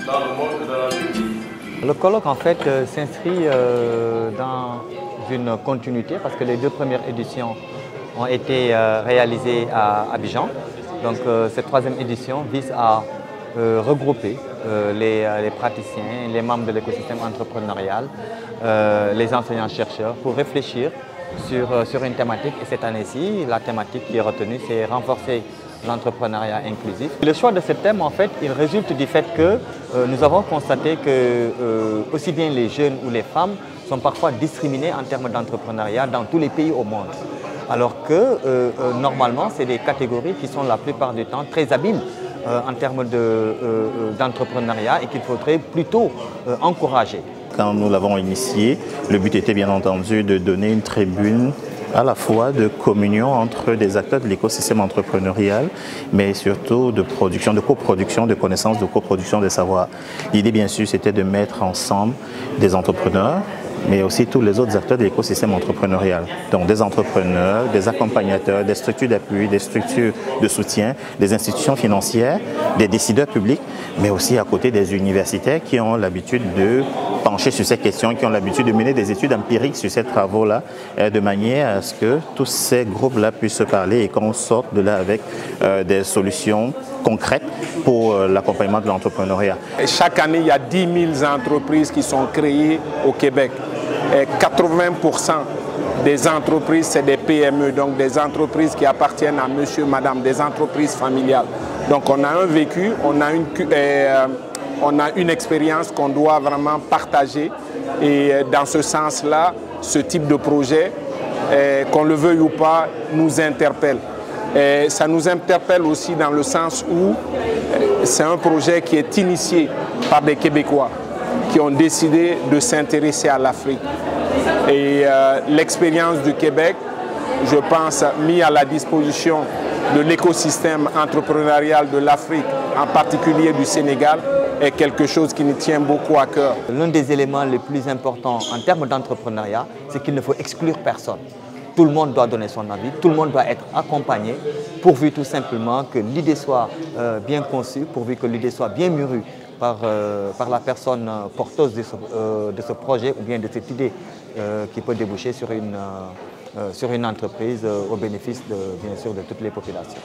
dans le monde et dans la vie. Le colloque en fait s'inscrit dans une continuité parce que les deux premières éditions ont été réalisées à Abidjan. Donc cette troisième édition vise à regrouper les praticiens, les membres de l'écosystème entrepreneurial, les enseignants-chercheurs pour réfléchir sur une thématique. Et cette année-ci, la thématique qui est retenue, c'est renforcer l'entrepreneuriat inclusif. Le choix de ce thème, en fait, il résulte du fait que nous avons constaté que aussi bien les jeunes ou les femmes sont parfois discriminés en termes d'entrepreneuriat dans tous les pays au monde. Alors que normalement, c'est des catégories qui sont la plupart du temps très habiles en termes d'entrepreneuriat et qu'il faudrait plutôt encourager. Quand nous l'avons initié, le but était bien entendu de donner une tribune à la fois de communion entre des acteurs de l'écosystème entrepreneurial, mais surtout de production, de coproduction de connaissances, de coproduction de savoir. L'idée, bien sûr, c'était de mettre ensemble des entrepreneurs, mais aussi tous les autres acteurs de l'écosystème entrepreneurial. Donc des entrepreneurs, des accompagnateurs, des structures d'appui, des structures de soutien, des institutions financières, des décideurs publics, mais aussi à côté des universitaires qui ont l'habitude de pencher sur ces questions, qui ont l'habitude de mener des études empiriques sur ces travaux-là, de manière à ce que tous ces groupes-là puissent se parler et qu'on sorte de là avec des solutions concrètes pour l'accompagnement de l'entrepreneuriat. Chaque année, il y a 10 000 entreprises qui sont créées au Québec. Et 80% des entreprises, c'est des PME, donc des entreprises qui appartiennent à monsieur, madame, des entreprises familiales. Donc on a un vécu, on a une expérience qu'on doit vraiment partager. Et dans ce sens-là, ce type de projet, qu'on le veuille ou pas, nous interpelle. Et ça nous interpelle aussi dans le sens où c'est un projet qui est initié par des Québécois qui ont décidé de s'intéresser à l'Afrique. Et l'expérience du Québec, je pense, mis à la disposition de l'écosystème entrepreneurial de l'Afrique, en particulier du Sénégal, est quelque chose qui nous tient beaucoup à cœur. L'un des éléments les plus importants en termes d'entrepreneuriat, c'est qu'il ne faut exclure personne. Tout le monde doit donner son avis, tout le monde doit être accompagné, pourvu tout simplement que l'idée soit bien conçue, pourvu que l'idée soit bien mûrie par la porteuse de ce projet ou bien de cette idée qui peut déboucher sur une entreprise au bénéfice bien sûr de toutes les populations.